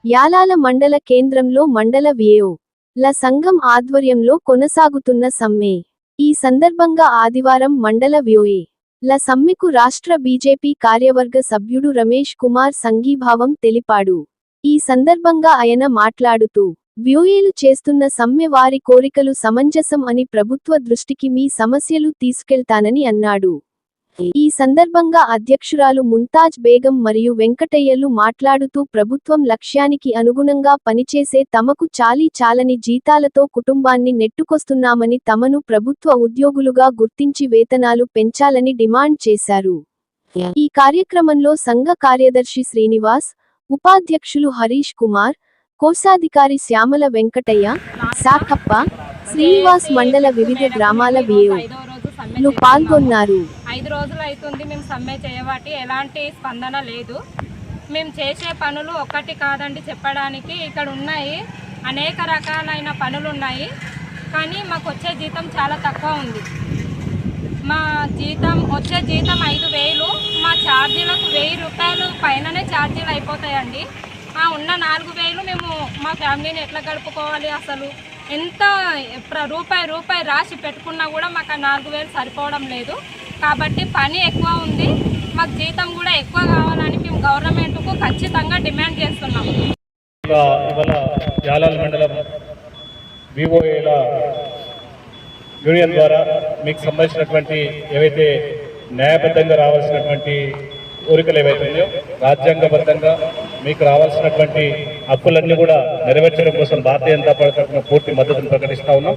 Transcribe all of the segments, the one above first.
యాలాల మండల కేంద్రంలో మండల విఏఓ ల సంఘం ఆధ్వర్యంలో కొనసాగుతున్న సమ్మె. ఈ సందర్భంగా ఆదివారం మండల విఏఓ ల సమ్మెకు రాష్ట్ర బీజేపీ కార్యవర్గ సభ్యుడు రమేష్ కుమార్ సంఘీభావం తెలిపాడు. ఈ సందర్భంగా ఆయన మాట్లాడుతూ, విఏఓలు చేస్తున్న సమ్మె వారి కోరికలు సమంజసం అని ప్రభుత్వ దృష్టికి మీ సమస్యలు తీసుకెళ్తానని అన్నాడు. ఈ సందర్భంగా అధ్యక్షురాలు ముంతాజ్ బేగం మరియు వెంకటయ్యలు మాట్లాడుతూ ప్రభుత్వం లక్ష్యానికి అనుగుణంగా పనిచేసే తమకు చాలీ జీతాలతో కుటుంబాన్ని నెట్టుకొస్తున్నామని తమను ప్రభుత్వ ఉద్యోగులుగా గుర్తించి వేతనాలు పెంచాలని డిమాండ్ చేశారు. ఈ కార్యక్రమంలో సంఘ కార్యదర్శి శ్రీనివాస్, ఉపాధ్యక్షులు హరీష్ కుమార్, కోశాధికారి శ్యామల వెంకటయ్య, సాకప్ప, శ్రీనివాస్ మండల వివిధ గ్రామాల విఏఓలు పాల్గొన్నారు. 5 రోజులు అవుతుంది మేము సమ్మె చేయబట్టి ఎలాంటి స్పందన లేదు. మేము చేసే పనులు ఒక్కటి కాదండి చెప్పడానికి, ఇక్కడ ఉన్నాయి అనేక రకాలైన పనులు ఉన్నాయి. కానీ మాకు వచ్చే జీతం చాలా తక్కువ ఉంది. మా వచ్చే జీతం 5,000, మా ఛార్జీలకు 1,000 రూపాయలు పైననే ఛార్జీలు అయిపోతాయండి. ఉన్న 4,000 మేము మా ఫ్యామిలీని ఎట్లా గడుపుకోవాలి? అసలు ఎంత రూపాయి రాసి పెట్టుకున్నా కూడా మాకు 4,000 సరిపోవడం లేదు. కాబట్టి పని ఎక్కువ ఉంది, మాకు జీతం కూడా ఎక్కువ కావాలని మేము గవర్నమెంట్కు ఖచ్చితంగా డిమాండ్ చేస్తున్నాము. ఇవాళ యాలాల మండలం విఓఏల యూనియన్ ద్వారా మీకు సంబంధించినటువంటి ఏవైతే న్యాయబద్ధంగా రావాల్సినటువంటి కోరికలు ఏవైతే ఉన్నాయో రాజ్యాంగబద్ధంగా మీకు రావాల్సినటువంటి హక్కులన్నీ కూడా నెరవేర్చడం కోసం భారతీయ జనతా పార్టీ తరఫున పూర్తి మద్దతును ప్రకటిస్తూ ఉన్నాం.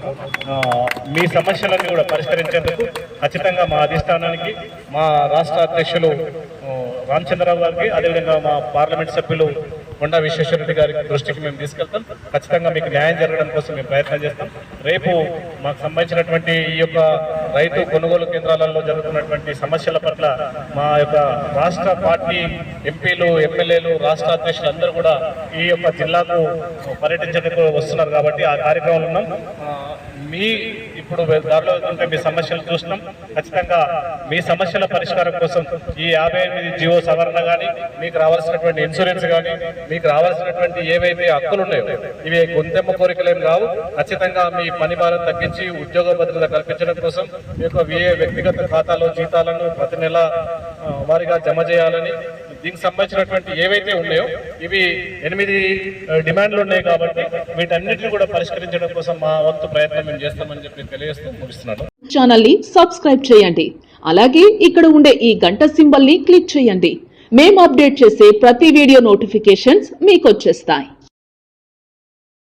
మీ సమస్యలన్నీ కూడా పరిష్కరించేందుకు ఖచ్చితంగా మా అధిష్టానానికి, మా రాష్ట్ర అధ్యక్షులు రామచంద్రరావు గారికి, అదేవిధంగా మా పార్లమెంట్ సభ్యులు కొండా విశ్వేశ్వరరెడ్డి గారి దృష్టికి మేము తీసుకెళ్తాం. ఖచ్చితంగా మీకు న్యాయం జరగడం కోసం మేము ప్రయత్నం చేస్తాం. రేపు మాకు సంబంధించినటువంటి ఈ యొక్క రైతు కొనుగోలు కేంద్రాలలో జరుగుతున్నటువంటి సమస్యల పట్ల మా యొక్క రాష్ట్ర పార్టీ ఎంపీలు, ఎమ్మెల్యేలు, రాష్ట్ర అధ్యక్షులు అందరూ కూడా ఈ యొక్క జిల్లాకు పర్యటించడానికి వస్తున్నారు. కాబట్టి ఆ కార్యక్రమంలో ఉన్నాం. మీ ఇప్పుడు దారిలో ఉంటే మీ సమస్యలు చూస్తున్నాం. ఖచ్చితంగా మీ సమస్యల పరిష్కారం కోసం ఈ 58 జీవో సవరణ కానీ, మీకు రావాల్సినటువంటి ఇన్సూరెన్స్ కానీ, మీకు రావాల్సినటువంటి ఏవైతే హక్కులు ఉన్నాయో ఇవి గొంతెమ్మ కోరికలేం కావు. ఖచ్చితంగా మీ పని భారం తగ్గించి ఉద్యోగ భద్రత కల్పించడం కోసం మీ యొక్క వ్యక్తిగత ఖాతాలో జీతాలను ప్రతి నెల వారిగా జమ చేయాలని, దీనికి సంబంధించినటువంటి ఏవైతే ఉన్నాయో ఇవి 8 డిమాండ్లు ఉన్నాయి. కాబట్టి వీటన్నిటిని కూడా పరిష్కరించడం కోసం మా వంతు ప్రయత్నం మేము చేస్తామని చెప్పి తెలియజేస్తూ ముగిస్తున్నాను. ఛానల్ ని సబ్స్క్రైబ్ చేయండి. అలాగే ఇక్కడ ఉండే ఈ గంట సింబల్ ని క్లిక్ చేయండి. మేము అప్డేట్ చేసే ప్రతి వీడియో నోటిఫికేషన్స్ మీకు వచ్చేస్తాయి.